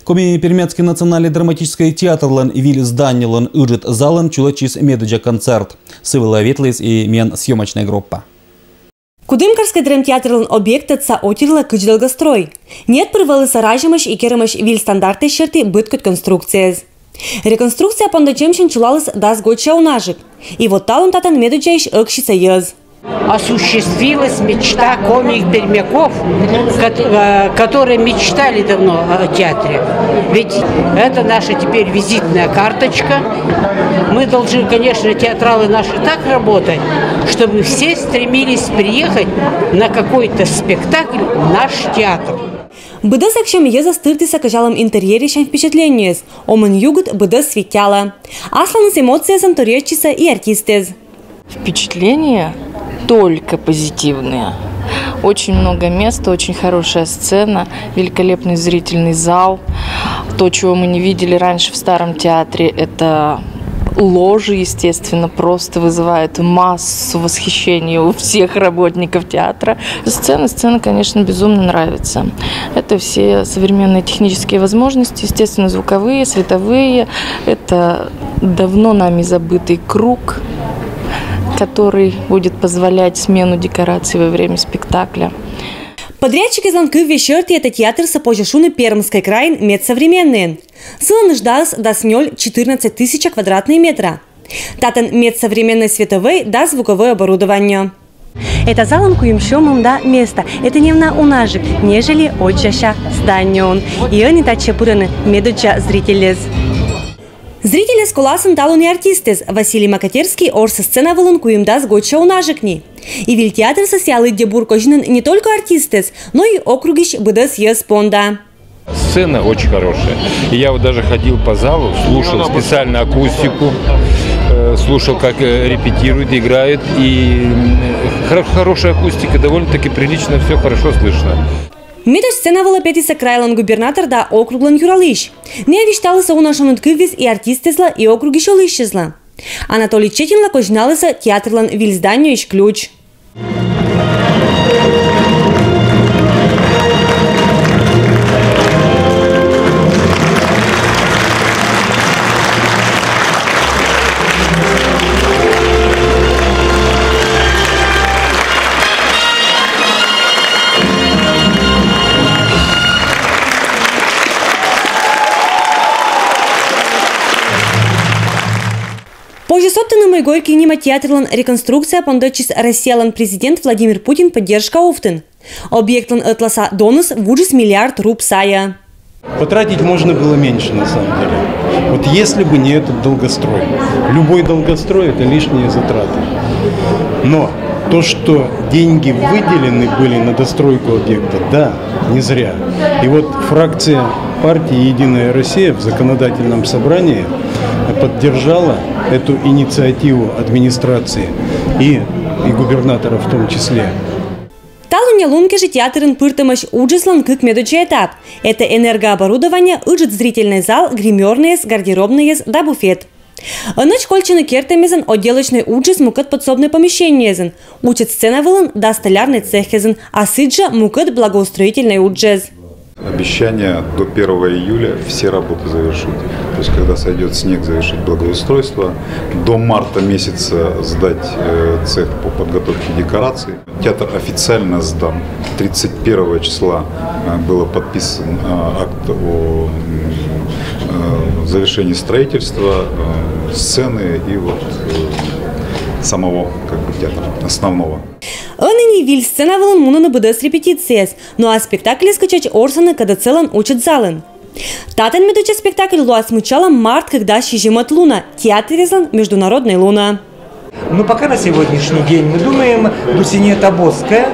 Коми Пермяцкий национальный драматический театрлан виль зданилан ыжит залан чулачис медуджа концерт. Сывыла ветлис и мен съемочная группа. Кудымкарский драмтеатрлан объектатса отирла кыч долгострой. Нет прывалы саражимаш и керамаш виль стандарты черты быткот конструкция. Реконструкция пондачемшин чулалась дас год унажик. И вот талон татан медуджаиш экшица ез. Осуществилась мечта комик-пермяков, которые мечтали давно о театре. Ведь это наша теперь визитная карточка. Мы должны, конечно, театралы наши так работать, чтобы все стремились приехать на какой-то спектакль в наш театр. Быдас акшам еза стыртиса кажалом интерьере шан впечатлениес. Оман югут быдас светяла. Аслан с эмоциясом торечиса и артистез. Впечатления только позитивные. Очень много места, очень хорошая сцена, великолепный зрительный зал. То, чего мы не видели раньше в старом театре, это ложи, естественно, просто вызывают массу восхищения у всех работников театра. Сцена, конечно, безумно нравится. Это все современные технические возможности, естественно, звуковые, световые. Это давно нами забытый круг, который будет позволять смену декораций во время спектакля. Подрядчик из Ланкы вечерти это театр сапожешуны Пермской край медсовременные. Сыла нуждалась до снёль 14 тысяч квадратных метров. Татан медсовременной световой да звуковое оборудование. Это залом куемшомым да место. Это не на унажик, нежели отчаща зданию. И они тача пураны медуча зрителез. Зрители скуласын талон и артистез. Василий Макатерский орса сцена волонкуем даст годша унажикни. И виль театр сосялый дебуркожнен не только артистез, но и округищ быдас еспонда. Сцена очень хорошая. И я вот даже ходил по залу, слушал специально акустику, слушал, как репетируют, играют. И хорошая акустика, довольно-таки прилично, все хорошо слышно. Медоч сцена была пятиса крайлан губернатор да округлан юралыш. Не овещталася у нашем открывис и артистезла и округи шолыщезла. Анатолий Четин лакожналася театрлан вильзданию ищ ключ. Позже собственному игорки нима театрлан реконструкция пондочис расселан президент Владимир Путин поддержка офтын. Объектлан атласа донус вужис миллиард руб сая. Потратить можно было меньше на самом деле. Вот если бы не этот долгострой. Любой долгострой – это лишние затраты. Но то, что деньги выделены были на достройку объекта, да, не зря. И вот фракция партии «Единая Россия» в законодательном собрании поддержала эту инициативу администрации и губернатора в том числе. Талуня лунки же театрын пыртымаш уджислан кык медучий этап. Это энергооборудование, ыжит зрительный зал, гримерные, гардеробные да буфет. Аныч кольчины кертемезен отделочный уджис мукат подсобное помещение. Учит сцена вылын да столярный цехезен, а сыджа мукат благоустроительный уджез. Обещание до 1 июля все работы завершить. То есть, когда сойдет снег, завершить благоустройство. До марта месяца сдать цех по подготовке декораций. Театр официально сдан. 31 числа было подписан акт о завершении строительства, сцены и вот самого театра основного. Ныне виль сцена вылын мунаны быдас репетициес, ну а спектакль скачать орсаны, когда целан учат залын. Татан медуча спектакль луас мучала март, когда щижимат луна, театрезлан международная луна. Ну, пока на сегодняшний день мы думаем Дусине Тобольская,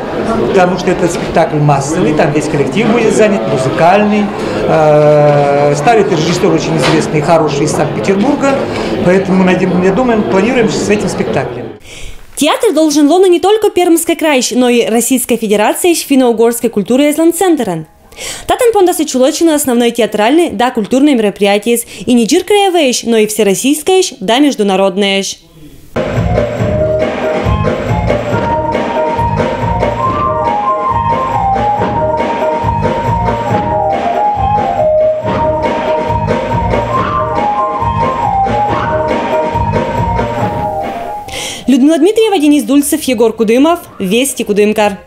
потому что это спектакль массовый, там весь коллектив будет занят, музыкальный. Ставит режиссер очень известный, хороший из Санкт-Петербурга, поэтому мы думаем, планируем с этим спектаклем. Театр должен лоно не только Пермской край, но и Российской Федерации финно-угорской культуры Эзланд-центрен. Татан пондасы чулочина основной театральный да культурные мероприятия и не джир краевые, но и всероссийское да международное. Людмила Дмитриева, Денис Дульцев, Егор Кудымов. Вести Кудымкар.